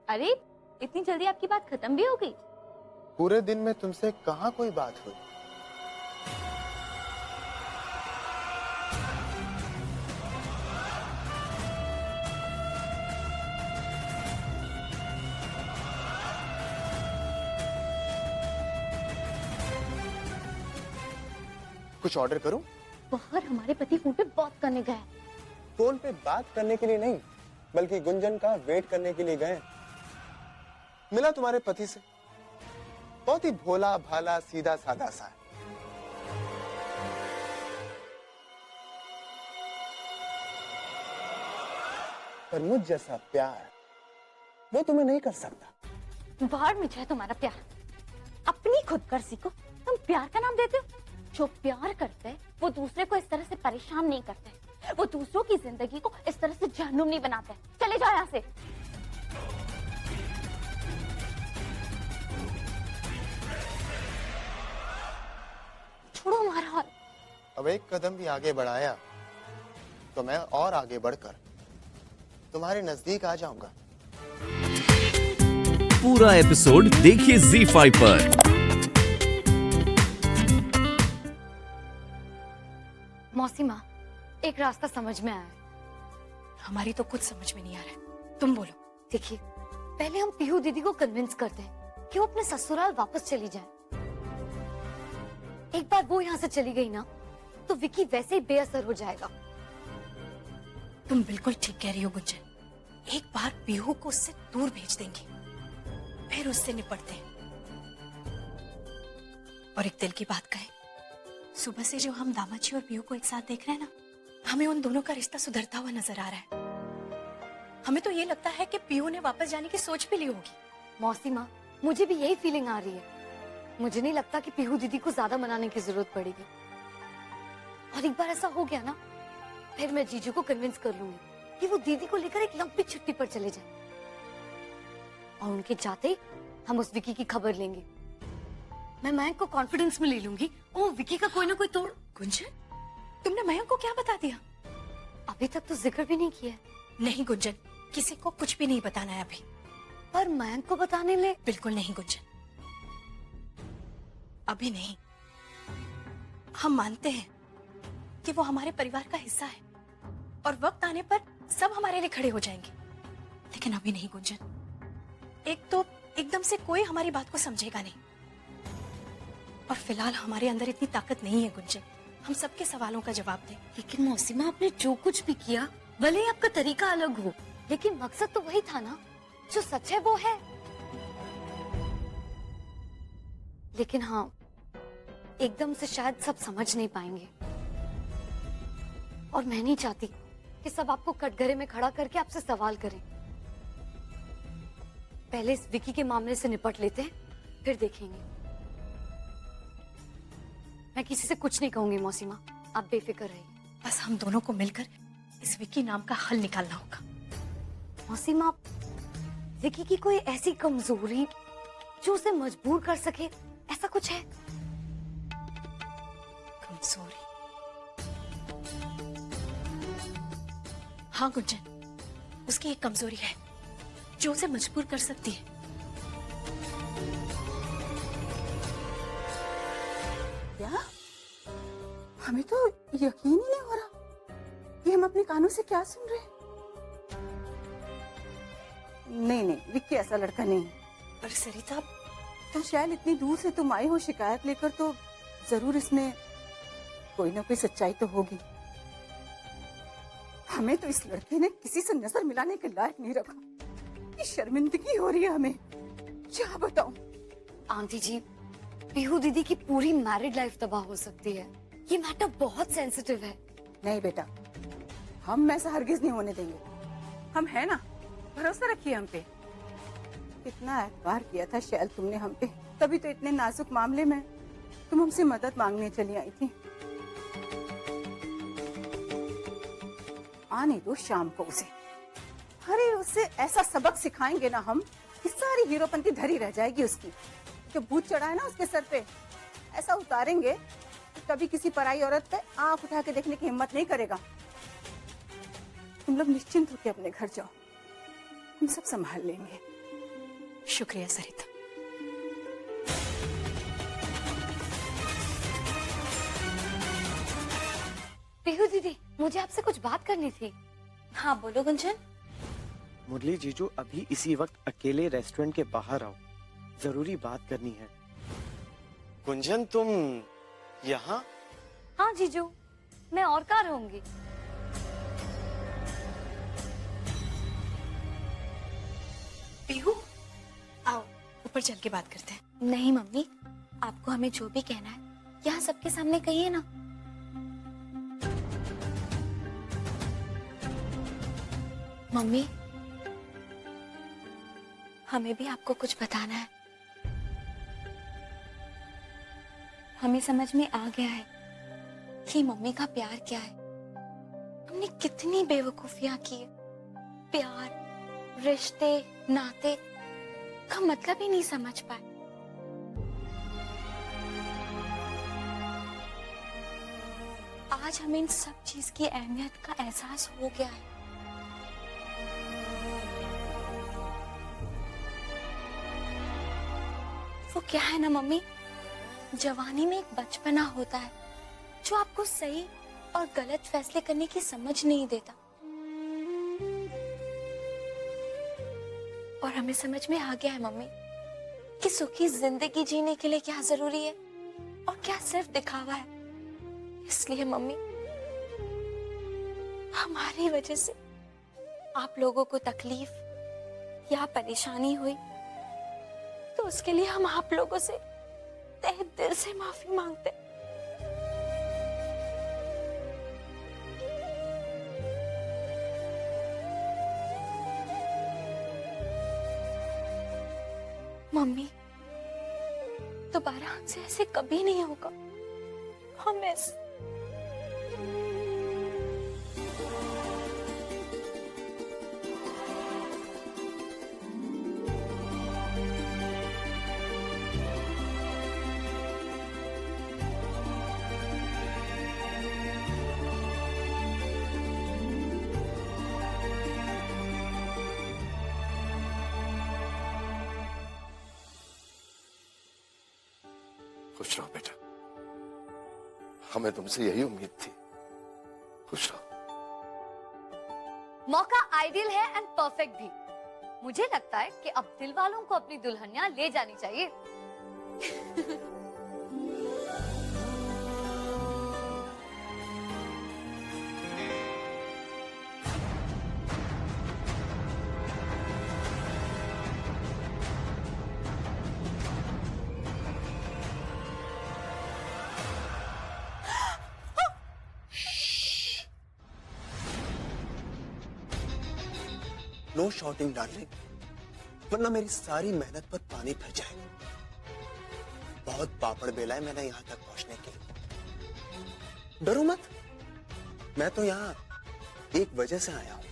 अरे इतनी जल्दी आपकी बात खत्म भी हो गई? पूरे दिन में तुमसे कहाँ कोई बात हुई? कुछ ऑर्डर करूं? बाहर हमारे पति फोन पे बात करने गए। फोन पे बात करने के लिए नहीं, बल्कि गुंजन का वेट करने के लिए गए। मिला तुम्हारे पति से, बहुत ही भोला भाला सीधा साधा सा है। पर मुझ जैसा प्यार वो तुम्हें नहीं कर सकता। बाहर में जाए तुम्हारा प्यार, अपनी खुद कर सीखो। तुम प्यार का नाम देते हो? जो प्यार करते हैं वो दूसरे को इस तरह से परेशान नहीं करते, वो दूसरों की जिंदगी को इस तरह से जहन्नुम नहीं बनाते। चले जाओ यहाँ से। छोड़ो हमारा हाल। अब एक कदम भी आगे बढ़ाया तो मैं और आगे बढ़कर तुम्हारे नजदीक आ जाऊंगा। पूरा एपिसोड देखिए ZEE5 पर। मौसी माँ, एक रास्ता समझ में आया है। हमारी तो कुछ समझ में नहीं आ रहा है, तुम बोलो। देखिए, पहले हम पीहू दीदी को कन्विंस करते हैं कि वो अपने ससुराल वापस चली जाए। एक बार वो यहाँ से चली गई ना, तो विकी वैसे ही बेअसर हो जाएगा। तुम बिल्कुल ठीक कह रही हो गुंजन। एक बार पीहू को उससे दूर भेज देंगे, फिर उससे निपटते हैं। और एक दिल की बात कहे, सुबह से जो हम दामाद जी और पीहू को एक साथ देख रहे हैं ना, हमें उन दोनों का रिश्ता सुधरता हुआ नजर आ रहा है। हमें तो ये लगता है कि पीहू ने वापस जाने की सोच भी ली होगी। मौसी माँ, मुझे भी यही फीलिंग आ रही है। मुझे नहीं लगता कि पीहू दीदी को ज्यादा मनाने की जरूरत पड़ेगी। और एक बार ऐसा हो गया ना, फिर मैं जीजू को कन्विंस कर लूंगी कि वो दीदी को लेकर एक लंबी छुट्टी पर चले जाए। और उनके जाते ही हम उस विकी की खबर लेंगे। मैं मयंक को कॉन्फिडेंस में ले लूंगी और विकी का कोई ना कोई तोड़। गुंजन, तुमने मयंक को क्या बता दिया? अभी तक तो जिक्र भी नहीं किया है। नहीं गुंजन, किसी को कुछ भी नहीं बताना है अभी। पर मयंक को बताने में बिल्कुल नहीं गुंजन, अभी नहीं। हम मानते हैं कि वो हमारे परिवार का हिस्सा है और वक्त आने पर सब हमारे लिए खड़े हो जाएंगे, लेकिन अभी नहीं गुंजन। एक तो एकदम से कोई हमारी बात को समझेगा नहीं, और फिलहाल हमारे अंदर इतनी ताकत नहीं है गुंजन, हम सबके सवालों का जवाब दें। लेकिन मौसी माँ, आपने जो कुछ भी किया, भले ही आपका तरीका अलग हो, लेकिन मकसद तो वही था ना। जो सच है वो है। लेकिन हाँ, एकदम से शायद सब समझ नहीं पाएंगे। और मैं नहीं चाहती कि सब आपको कटघरे में खड़ा करके आपसे सवाल करें। पहले इस विकी के मामले से निपट लेते हैं, फिर देखेंगे। मैं किसी से कुछ नहीं कहूंगी मौसी माँ, आप बेफिक्र रहिए। बस हम दोनों को मिलकर इस विकी नाम का हल निकालना होगा। मौसी माँ, विकी की कोई ऐसी कमजोरी जो उसे मजबूर कर सके, ऐसा कुछ है? कमजोरी? हाँ गुंजन, उसकी एक कमजोरी है जो उसे मजबूर कर सकती है। क्या? हमें तो यकीन ही नहीं हो रहा कि हम अपने कानों से क्या सुन रहे हैं। नहीं, विक्की ऐसा लड़का नहीं है। पर सरिता, तो शायद इतनी दूर से तुम आई हो शिकायत लेकर, तो जरूर इसमें कोई ना कोई सच्चाई तो होगी। हमें तो इस लड़के ने किसी से नजर मिलाने के लायक नहीं रखा। ये शर्मिंदगी हो रही है हमें, क्या बताऊं। आंटी जी, पीहू दीदी की पूरी मैरिड लाइफ तबाह हो सकती है। ये मैटर बहुत सेंसिटिव है। नहीं बेटा, हम ऐसा हरगिज नहीं होने देंगे। हम है ना, भरोसा रखिए हम पे। कितना एतबार किया था शायद तुमने हम पे, तभी तो इतने नाजुक मामले में तुम हमसे मदद मांगने चली आई थी। आने दो शाम को उसे। अरे उसे ऐसा सबक सिखाएंगे ना हम कि सारी हीरोपंती धरी रह जाएगी उसकी। जो भूत चढ़ा है ना उसके सर पे, ऐसा उतारेंगे कि कभी किसी पराई औरत पे आंख उठा के देखने की हिम्मत नहीं करेगा। तुम लोग निश्चिंत होकर अपने घर जाओ, हम सब संभाल लेंगे। शुक्रिया सरिता। पीहू दीदी, मुझे आपसे कुछ बात करनी थी। हाँ बोलो गुंजन। मुरली जीजू अभी इसी वक्त अकेले रेस्टोरेंट के बाहर आओ, जरूरी बात करनी है। गुंजन तुम यहाँ? हाँ जीजू, मैं और कहाँ रहूंगी। पीहू आओ ऊपर चल के बात करते हैं। नहीं मम्मी, आपको हमें जो भी कहना है यहाँ सबके सामने कहिए ना। मम्मी, हमें भी आपको कुछ बताना है। हमें समझ में आ गया है कि मम्मी का प्यार क्या है। हमने कितनी बेवकूफियां की है। प्यार, रिश्ते, नाते का मतलब ही नहीं समझ पाए। आज हमें इन सब चीज की अहमियत का एहसास हो गया है। वो क्या है ना मम्मी, जवानी में एक बचपना होता है जो आपको सही और गलत फैसले करने की समझ नहीं देता। और हमें समझ में आ गया है मम्मी कि सुखी जिंदगी जीने के लिए क्या जरूरी है और क्या सिर्फ दिखावा है। इसलिए मम्मी, हमारी वजह से आप लोगों को तकलीफ या परेशानी हुई तो उसके लिए हम आप लोगों से तहे दिल से माफी मांगते। मम्मी, दोबारा हमसे ऐसे कभी नहीं होगा। हम खुश रहो बेटा, हमें तुमसे यही उम्मीद थी। खुश रहो। मौका आइडियल है एंड परफेक्ट भी। मुझे लगता है कि अब दिल वालों को अपनी दुल्हनियां ले जानी चाहिए। नो शॉटिंग डार्लिंग, वरना मेरी सारी मेहनत पर पानी फिर जाएगा। बहुत पापड़ बेला है मैंने यहां तक पहुंचने के लिए। डरो मत, मैं तो यहां एक वजह से आया हूं।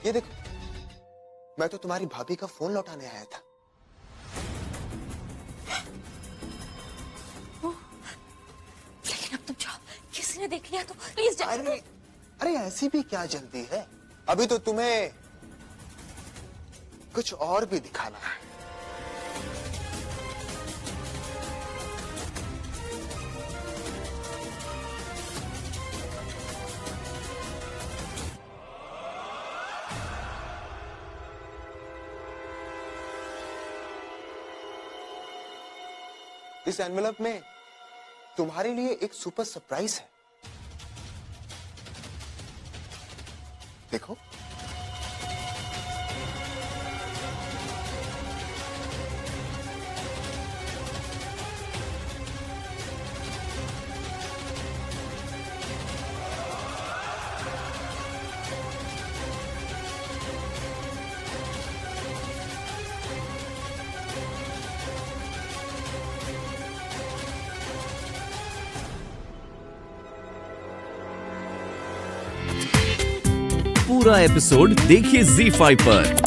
ये देखो, मैं तो तुम्हारी भाभी का फोन लौटाने आया था। लेकिन अब तुम जाओ, किसी ने देख लिया तो प्लीज जाओ। अरे ऐसी भी क्या जल्दी है, अभी तो तुम्हें कुछ और भी दिखाना है। इस एनवेलप में तुम्हारे लिए एक सुपर सरप्राइज है। देखो, पूरा एपिसोड देखिए ZEE5 पर।